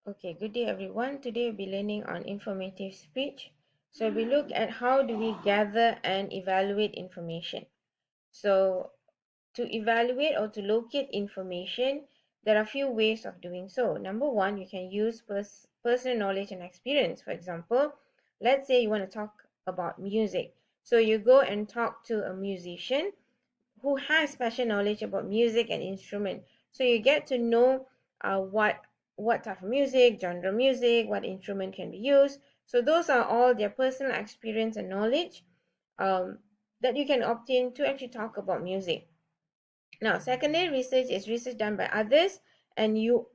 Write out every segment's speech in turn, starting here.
Okay, good day everyone. Today we'll be learning on informative speech. So we look at how do we gather and evaluate information. So to evaluate or to locate information, there are a few ways of doing so. Number one, you can use personal knowledge and experience. For example, let's say you want to talk about music. So you go and talk to a musician who has special knowledge about music and instrument. So you get to know what type of music, genre music, what instrument can be used. So those are all their personal experience and knowledge that you can obtain to actually talk about music. Now, secondary research is research done by others, and you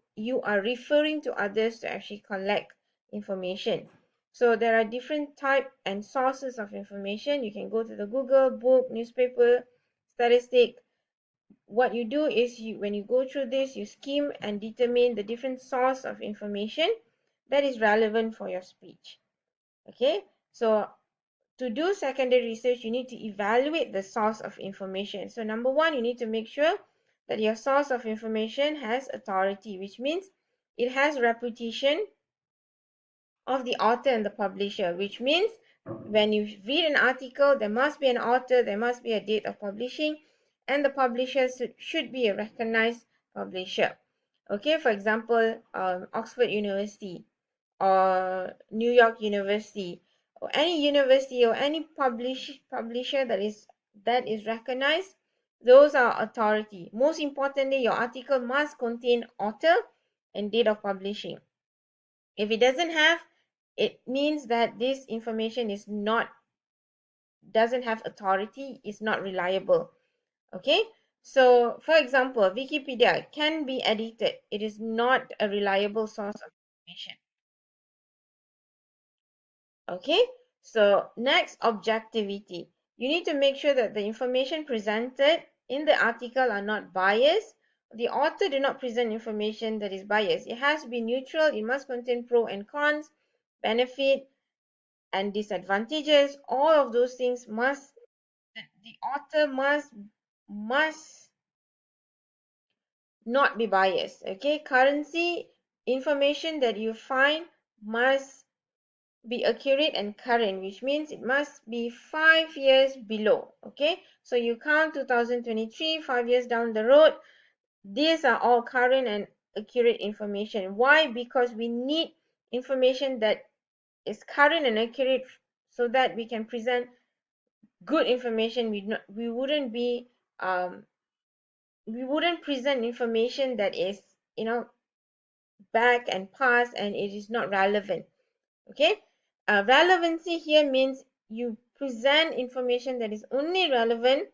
are referring to others to actually collect information. So there are different type and sources of information. You can go to the Google, book, newspaper, statistic. What you do is when you go through this, you skim and determine the different source of information that is relevant for your speech. Okay, so to do secondary research, you need to evaluate the source of information. So number one, you need to make sure that your source of information has authority, which means it has reputation of the author and the publisher, which means when you read an article, there must be an author, there must be a date of publishing, and the publisher should be a recognized publisher. Okay, for example, Oxford University or New York University or any university or any publisher that is recognized, those are authority. Most importantly, your article must contain author and date of publishing. If it doesn't have, it means that this information doesn't have authority, is not reliable. Okay, so for example, Wikipedia can be edited. It is not a reliable source of information. Okay, so next, objectivity. You need to make sure that the information presented in the article are not biased. The author do not present information that is biased. It has to be neutral. It must contain pro and cons, benefit and disadvantages. All of those things must, the author must not be biased. Okay, currency information that you find must be accurate and current, which means it must be 5 years below. Okay, so you count 2023, 5 years down the road. These are all current and accurate information. Why? Because we need information that is current and accurate so that we can present good information. Um, we wouldn't present information that is, you know, back and past and it is not relevant. Okay, relevancy here means you present information that is only relevant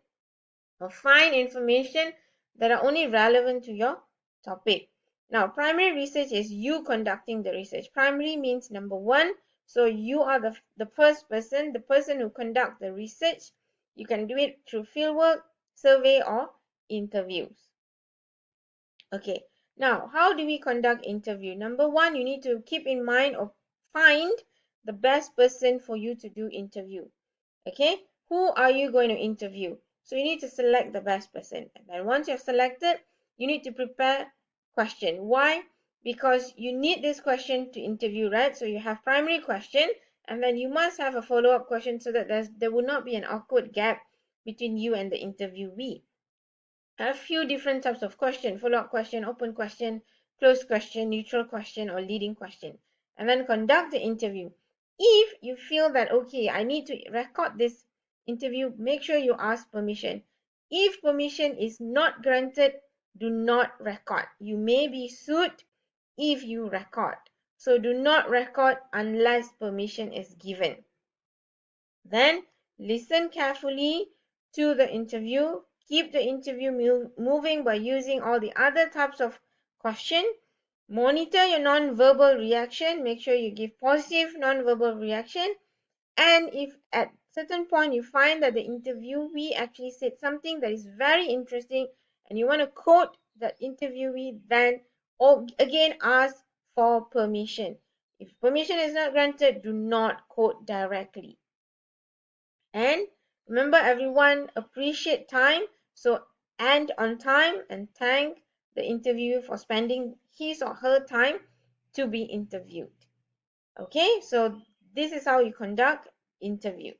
or find information that are only relevant to your topic. Now, primary research is you conducting the research. Primary means number one, so you are the first person, the person who conduct the research. You can do it through fieldwork, survey, or interviews. Okay, now how do we conduct interview? Number one, you need to keep in mind or find the best person for you to do interview. Okay, who are you going to interview? So you need to select the best person, and then once you've selected, you need to prepare question. Why? Because you need this question to interview, right? So you have primary question, and then you must have a follow-up question so that there will not be an awkward gap between you and the interviewee. Have few different types of question: follow-up question, open question, closed question, neutral question, or leading question. And then conduct the interview. If you feel that, okay, I need to record this interview, make sure you ask permission. If permission is not granted, do not record. You may be sued if you record. So do not record unless permission is given. Then listen carefully to the interview. Keep the interview moving by using all the other types of question. Monitor your non-verbal reaction. Make sure you give positive non-verbal reaction. And if at certain point you find that the interviewee actually said something that is very interesting and you want to quote that interviewee, then again ask for permission. If permission is not granted, do not quote directly. And remember, everyone, appreciate time. So end on time and thank the interviewer for spending his or her time to be interviewed. Okay, so this is how you conduct interview.